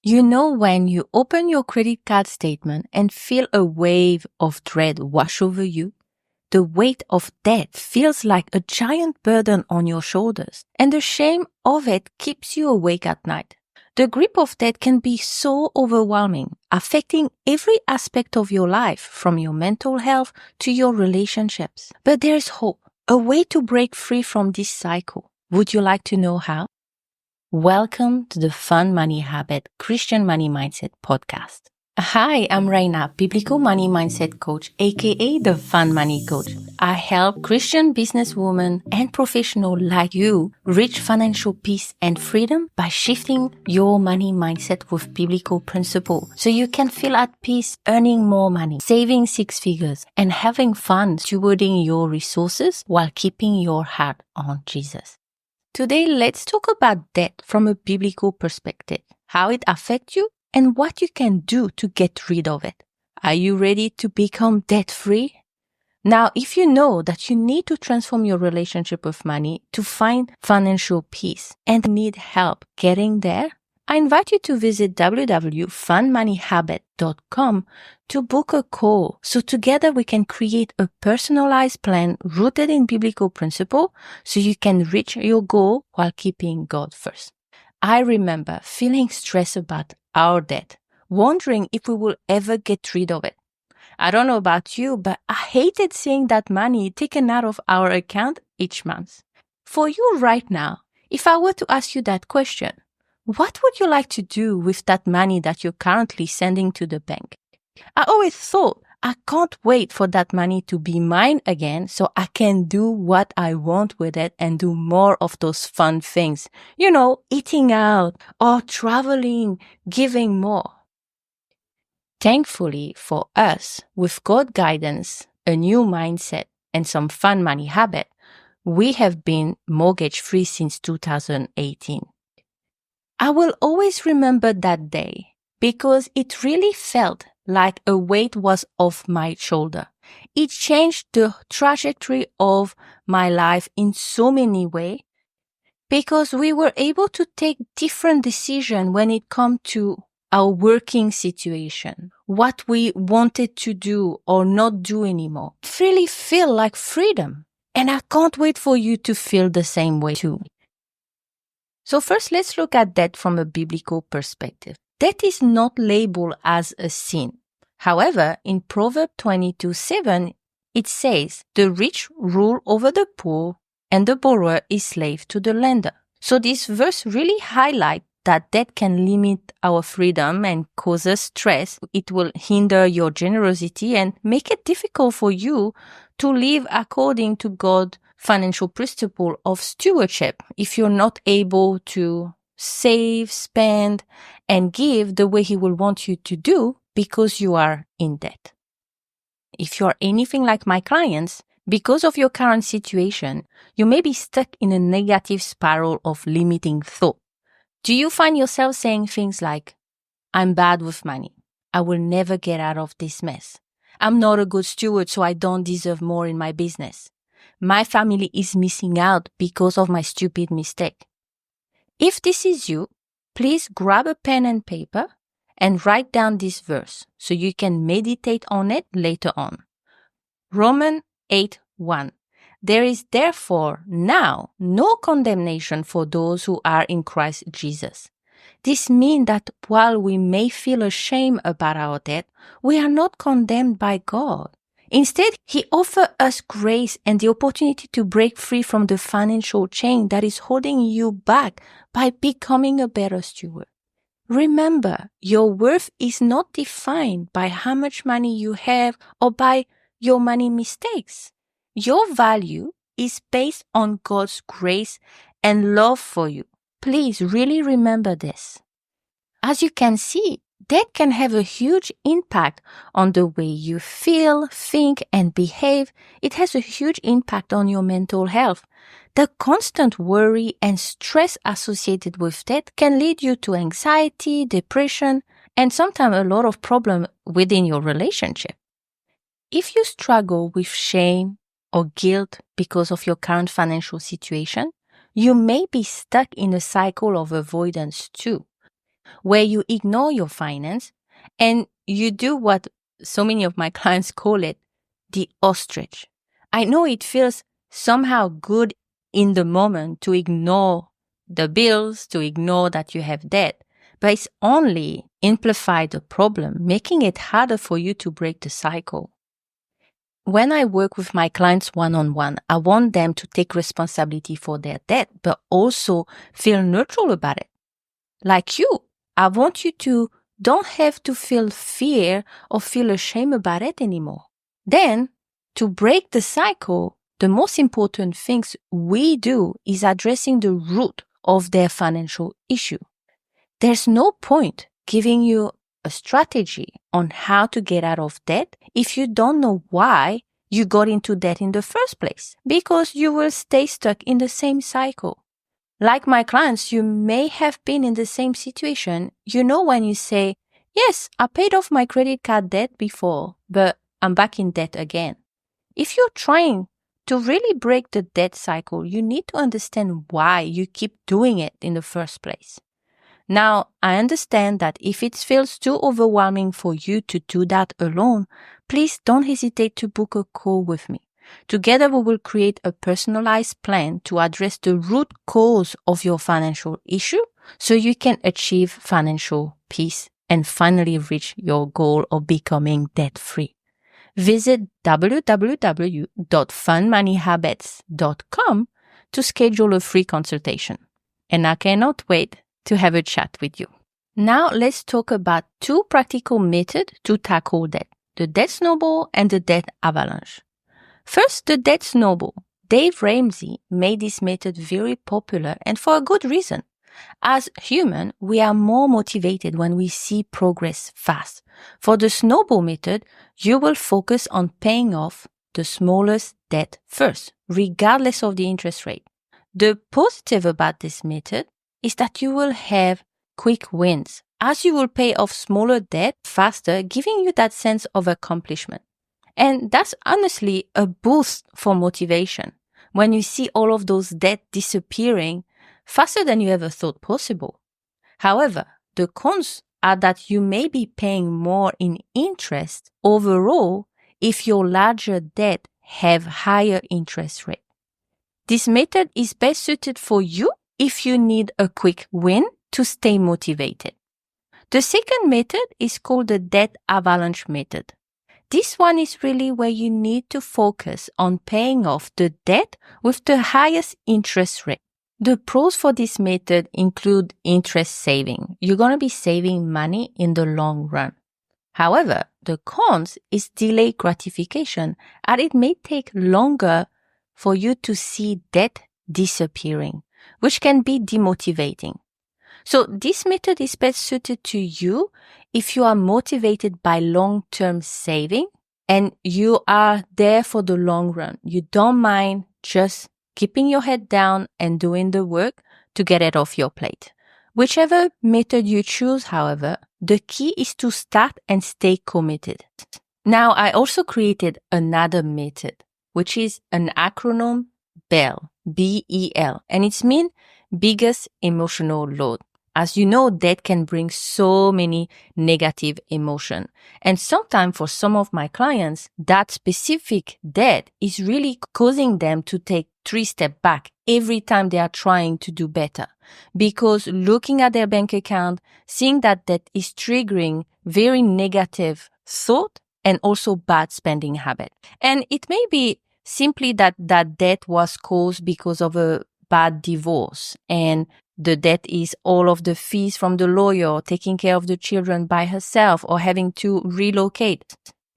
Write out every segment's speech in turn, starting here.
You know when you open your credit card statement and feel a wave of dread wash over you? The weight of debt feels like a giant burden on your shoulders, and the shame of it keeps you awake at night. The grip of debt can be so overwhelming, affecting every aspect of your life, from your mental health to your relationships. But there is hope, a way to break free from this cycle. Would you like to know how? Welcome to the Fun Money Habit Christian Money Mindset podcast. Hi, I'm Raina, Biblical Money Mindset Coach, aka the Fun Money Coach. I help Christian businesswomen and professionals like you reach financial peace and freedom by shifting your money mindset with biblical principles so you can feel at peace earning more money, saving six figures, and having fun stewarding your resources while keeping your heart on Jesus. Today, let's talk about debt from a biblical perspective, how it affects you, and what you can do to get rid of it. Are you ready to become debt-free? Now, if you know that you need to transform your relationship with money to find financial peace and need help getting there, I invite you to visit www.funmoneyhabit.com to book a call so together we can create a personalized plan rooted in biblical principle so you can reach your goal while keeping God first. I remember feeling stressed about our debt, wondering if we will ever get rid of it. I don't know about you, but I hated seeing that money taken out of our account each month. For you right now, if I were to ask you that question, what would you like to do with that money that you're currently sending to the bank? I always thought, I can't wait for that money to be mine again so I can do what I want with it and do more of those fun things. You know, eating out or traveling, giving more. Thankfully for us, with God's guidance, a new mindset, and some fun money habit, we have been mortgage-free since 2018. I will always remember that day because it really felt like a weight was off my shoulder. It changed the trajectory of my life in so many ways because we were able to take different decisions when it comes to our working situation, what we wanted to do or not do anymore. It really feel like freedom. And I can't wait for you to feel the same way too. So first, let's look at debt from a biblical perspective. Debt is not labeled as a sin. However, in Proverbs 22:7, it says, "The rich rule over the poor, and the borrower is slave to the lender." So this verse really highlights that debt can limit our freedom and cause us stress. It will hinder your generosity and make it difficult for you to live according to God's financial principle of stewardship if you're not able to save, spend, and give the way He will want you to do because you are in debt. If you're anything like my clients, because of your current situation, you may be stuck in a negative spiral of limiting thought. Do you find yourself saying things like, "I'm bad with money. I will never get out of this mess. I'm not a good steward, so I don't deserve more in my business. My family is missing out because of my stupid mistake." If this is you, please grab a pen and paper and write down this verse so you can meditate on it later on. Romans 8:1. "There is therefore now no condemnation for those who are in Christ Jesus." This means that while we may feel ashamed about our debt, we are not condemned by God. Instead, He offers us grace and the opportunity to break free from the financial chain that is holding you back by becoming a better steward. Remember, your worth is not defined by how much money you have or by your money mistakes. Your value is based on God's grace and love for you. Please really remember this. As you can see, debt can have a huge impact on the way you feel, think, and behave. It has a huge impact on your mental health. The constant worry and stress associated with debt can lead you to anxiety, depression, and sometimes a lot of problems within your relationship. If you struggle with shame or guilt because of your current financial situation, you may be stuck in a cycle of avoidance too. where you ignore your finance and you do what so many of my clients call it, the ostrich. I know it feels somehow good in the moment to ignore the bills, to ignore that you have debt, but it's only amplified the problem, making it harder for you to break the cycle. When I work with my clients one-on-one, I want them to take responsibility for their debt, but also feel neutral about it. Like you, I want you to don't have to feel fear or feel ashamed about it anymore. Then, to break the cycle, the most important things we do is addressing the root of their financial issue. There's no point giving you a strategy on how to get out of debt if you don't know why you got into debt in the first place, because you will stay stuck in the same cycle. Like my clients, you may have been in the same situation. You know when you say, yes, I paid off my credit card debt before, but I'm back in debt again. If you're trying to really break the debt cycle, you need to understand why you keep doing it in the first place. Now, I understand that if it feels too overwhelming for you to do that alone, please don't hesitate to book a call with me. Together, we will create a personalized plan to address the root cause of your financial issue so you can achieve financial peace and finally reach your goal of becoming debt-free. Visit www.funmoneyhabits.com to schedule a free consultation. And I cannot wait to have a chat with you. Now let's talk about two practical methods to tackle debt, the debt snowball and the debt avalanche. First, the debt snowball. Dave Ramsey made this method very popular and for a good reason. As humans, we are more motivated when we see progress fast. For the snowball method, you will focus on paying off the smallest debt first, regardless of the interest rate. The positive about this method is that you will have quick wins, as you will pay off smaller debt faster, giving you that sense of accomplishment. And that's honestly a boost for motivation when you see all of those debt disappearing faster than you ever thought possible. However, the cons are that you may be paying more in interest overall if your larger debt have higher interest rate. This method is best suited for you if you need a quick win to stay motivated. The second method is called the debt avalanche method. This one is really where you need to focus on paying off the debt with the highest interest rate. The pros for this method include interest saving. You're going to be saving money in the long run. However, the cons is delayed gratification, and it may take longer for you to see debt disappearing, which can be demotivating. So this method is best suited to you if you are motivated by long-term saving and you are there for the long run. You don't mind just keeping your head down and doing the work to get it off your plate. Whichever method you choose, however, the key is to start and stay committed. Now, I also created another method, which is an acronym BEL, B-E-L, and it's mean biggest emotional load. As you know, debt can bring so many negative emotions. And sometimes for some of my clients, that specific debt is really causing them to take 3 steps back every time they are trying to do better. Because looking at their bank account, seeing that debt is triggering very negative thought and also bad spending habit. And it may be simply that debt was caused because of a bad divorce, and the debt is all of the fees from the lawyer, taking care of the children by herself, or having to relocate.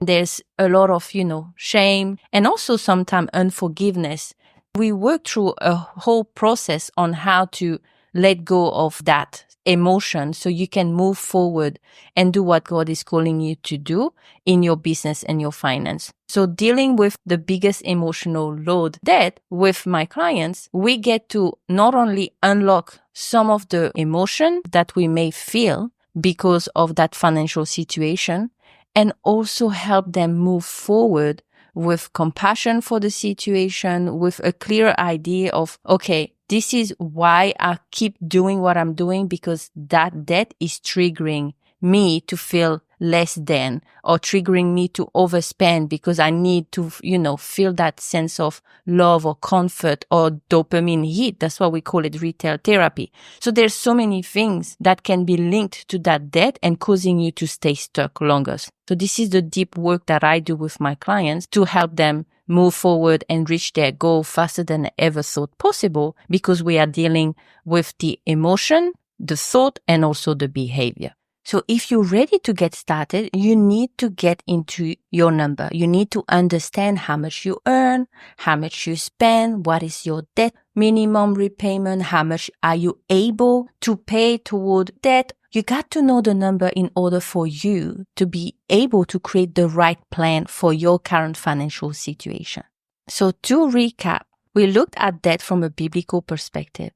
There's a lot of, shame and also sometimes unforgiveness. We work through a whole process on how to let go of that emotion so you can move forward and do what God is calling you to do in your business and your finance. So dealing with the biggest emotional load debt with my clients, we get to not only unlock some of the emotion that we may feel because of that financial situation, and also help them move forward with compassion for the situation, with a clear idea of, okay, This is why I keep doing what I'm doing, because that debt is triggering me to feel less than, or triggering me to overspend because I need to, feel that sense of love or comfort or dopamine hit. That's why we call it retail therapy. So there's so many things that can be linked to that debt and causing you to stay stuck longer. So this is the deep work that I do with my clients to help them move forward and reach their goal faster than ever thought possible, because we are dealing with the emotion, the thought, and also the behavior. So if you're ready to get started, you need to get into your number. You need to understand how much you earn, how much you spend, what is your debt minimum repayment, how much are you able to pay toward debt. You got to know the number in order for you to be able to create the right plan for your current financial situation. So to recap, we looked at debt from a biblical perspective,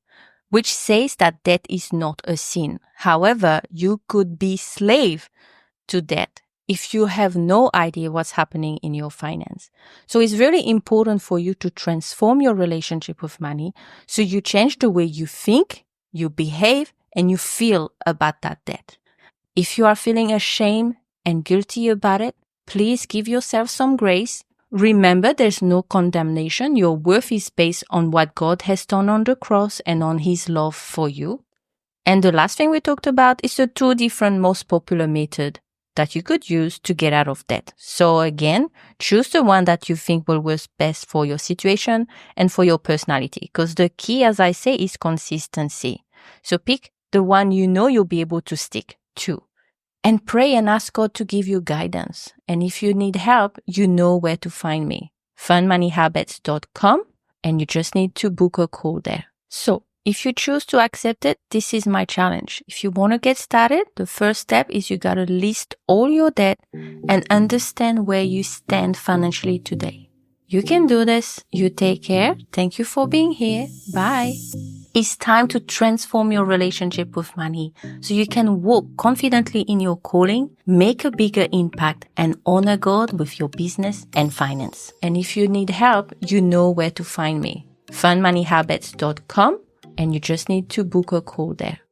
which says that debt is not a sin. However, you could be slave to debt if you have no idea what's happening in your finance. So it's very important for you to transform your relationship with money, so you change the way you think, you behave, and you feel about that debt. If you are feeling ashamed and guilty about it, please give yourself some grace. Remember, there's no condemnation. Your worth is based on what God has done on the cross and on His love for you. And the last thing we talked about is the two different most popular methods that you could use to get out of debt. So again, choose the one that you think will work best for your situation and for your personality. Because the key, as I say, is consistency. So pick the one you know you'll be able to stick to. And pray and ask God to give you guidance. And if you need help, you know where to find me. funmoneyhabits.com, and you just need to book a call there. So if you choose to accept it, this is my challenge. If you want to get started, the first step is you got to list all your debt and understand where you stand financially today. You can do this. You take care. Thank you for being here. Bye. It's time to transform your relationship with money so you can walk confidently in your calling, make a bigger impact, and honor God with your business and finance. And if you need help, you know where to find me. funmoneyhabits.com, and you just need to book a call there.